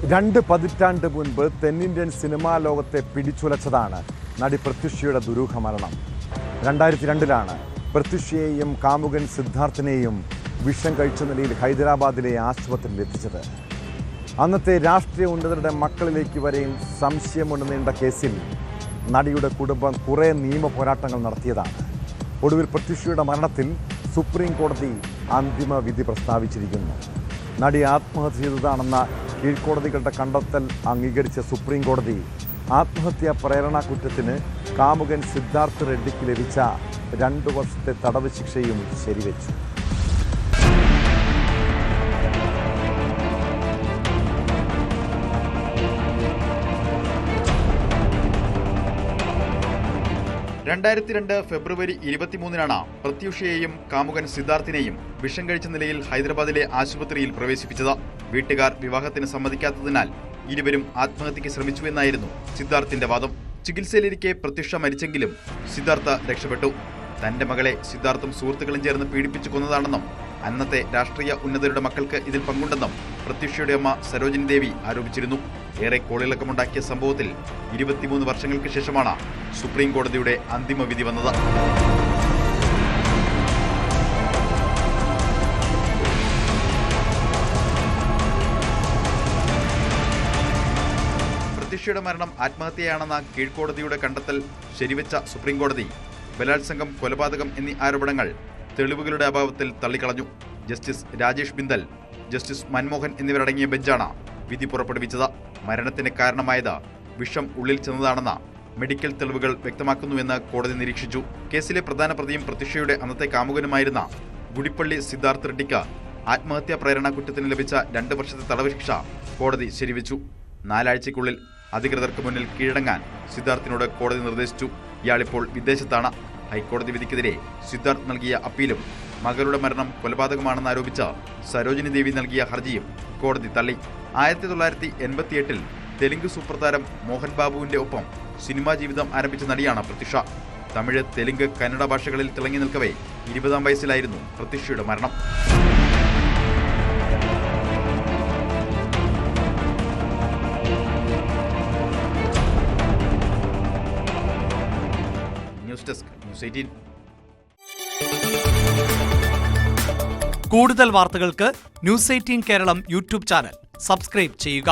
2 പതിറ്റാണ്ട് മുൻപ് തെന്നിന്ത്യൻ സിനിമാ ലോകത്തെ പിടിച്ചുലച്ചതാണ് നടി പ്രത്യുഷയുടെ ദുരൂഹ മരണം. 2002 പ്രത്യുഷയെയും കാമുകൻ സിദ്ധാർത്ഥിനെയും വിഷം കഴിച്ച നിലയിൽ ഹൈദരാബാദിലെ ആശുപത്രിയിൽ എത്തിച്ചത്. അന്നത്തെ രാഷ്ട്രീയ ഉന്നതരുടെ മക്കളിലേക്ക് വരെയും സംശയമുണ്ട് നീണ്ട കേസിൽ നടിയുടെ കുടുംബം കുറേ നിയമ പോരാട്ടങ്ങൾ നടത്തിയതാണ്. ഒടുവിൽ പ്രത്യുഷയുടെ മരണത്തിൽ സുപ്രീം കോടതി അന്തിമ വിധി പ്രസ്താവിച്ചിരിക്കുന്നു. നടി ആത്മഹത്യ ചെയ്തതാണെന്ന കീഴ്ക്കോടതികളുടെ കണ്ടെത്തൽ അംഗീകരിച്ച സുപ്രീം കോടതി ആത്മഹത്യാ പ്രേരണാ കുറ്റത്തിന് കാമുകൻ സിദ്ധാർത്ഥ് റെഡ്ഡിക്ക് ലഭിച്ച 2 വർഷത്തെ തടവ് ശിക്ഷയും ശരിവെച്ചു. ഫെബ്രുവരി 23 പ്രത്യുഷയെയും കാമുകൻ സിദ്ധാർത്ഥിനെയും വിഷം കഴിച്ച നിലയിൽ ഹൈദരാബാദിലെ ആശുപത്രിയിൽ പ്രവേശിപ്പിച്ചത്. വീട്ടുകാർ വിവാഹത്തിന് സമ്മതിക്കാത്തതിനാൽ ഇരുവരും ആത്മഹത്യയ്ക്ക് ശ്രമിച്ചുവെന്നായിരുന്നു സിദ്ധാർത്ഥിന്റെ വാദം. ചികിത്സയിലിരിക്കെ പ്രത്യുഷ മരിച്ചെങ്കിലും സിദ്ധാർത്ഥ രക്ഷപ്പെട്ടു. തന്റെ മകളെ സിദ്ധാർത്ഥും സുഹൃത്തുക്കളും ചേർന്ന് പീഡിപ്പിച്ചു കൊന്നതാണെന്നും അന്നത്തെ രാഷ്ട്രീയ ഉന്നതരുടെ മക്കൾക്ക് ഇതിൽ പങ്കുണ്ടെന്നും പ്രത്യുഷയുടെ അമ്മ സരോജിനി ദേവി ആരോപിച്ചിരുന്നു. ഏറെ കോളിളക്കമുണ്ടാക്കിയ സംഭവത്തിൽ 23 വർഷങ്ങൾക്ക് ശേഷമാണ് സുപ്രീം കോടതിയുടെ അന്തിമ വിധി വന്നത്. പ്രത്യുഷയുടെ മരണം ആത്മഹത്യയാണെന്ന കീഴ്ക്കോടതിയുടെ കണ്ടെത്തൽ ശരിവെച്ച സുപ്രീം കോടതി ബലാത്സംഗം, കൊലപാതകം എന്നീ ആരോപണങ്ങൾ തെളിവുകളുടെ അഭാവത്തിൽ തള്ളിക്കളഞ്ഞു. ജസ്റ്റിസ് രാജേഷ് ബിന്ദൽ, ജസ്റ്റിസ് മൻമോഹൻ എന്നിവരടങ്ങിയ ബെഞ്ചാണ് വിധി പുറപ്പെടുവിച്ചത്. മരണത്തിന് കാരണമായത് വിഷം ഉള്ളിൽ ചെന്നതാണെന്ന് മെഡിക്കൽ തെളിവുകൾ വ്യക്തമാക്കുന്നുവെന്ന് കോടതി നിരീക്ഷിച്ചു. കേസിലെ പ്രധാന പ്രതിയും പ്രത്യുഷയുടെ അന്നത്തെ കാമുകനുമായിരുന്ന ഗുഡിപ്പള്ളി സിദ്ധാർത്ഥ് റെഡ്ഡിക്ക് ആത്മഹത്യാ പ്രേരണാ കുറ്റത്തിന് ലഭിച്ച 2 വർഷത്തെ തടവ് ശിക്ഷ കോടതി ശരിവെച്ചു. 4 ആഴ്ചയ്ക്കുള്ളിൽ അധികൃതർക്ക് മുന്നിൽ കീഴടങ്ങാൻ സിദ്ധാർത്ഥിനോട് കോടതി നിർദ്ദേശിച്ചു. ഇയാളിപ്പോൾ വിദേശത്താണ്. ഹൈക്കോടതി വിധിക്കെതിരെ സിദ്ധാർത്ഥ് നൽകിയ അപ്പീലും മകളുടെ മരണം കൊലപാതകമാണെന്ന് ആരോപിച്ച് സരോജിനി ദേവി നൽകിയ ഹർജിയും കോടതി തള്ളി. 1988 തെലുങ്ക് സൂപ്പർ താരം മോഹൻ ബാബുവിന്റെ ഒപ്പം സിനിമാ ജീവിതം ആരംഭിച്ച നടിയാണ് പ്രത്യുഷ. തമിഴ്, തെലുങ്ക്, കന്നഡ ഭാഷകളിൽ തിളങ്ങി നിൽക്കവേ 20-ാം വയസ്സിലായിരുന്നു പ്രത്യുഷയുടെ മരണം. News desk, news 18. കൂടുതൽ വാർത്തകൾക്ക് news 18 Keralam YouTube channel subscribe ചെയ്യുക.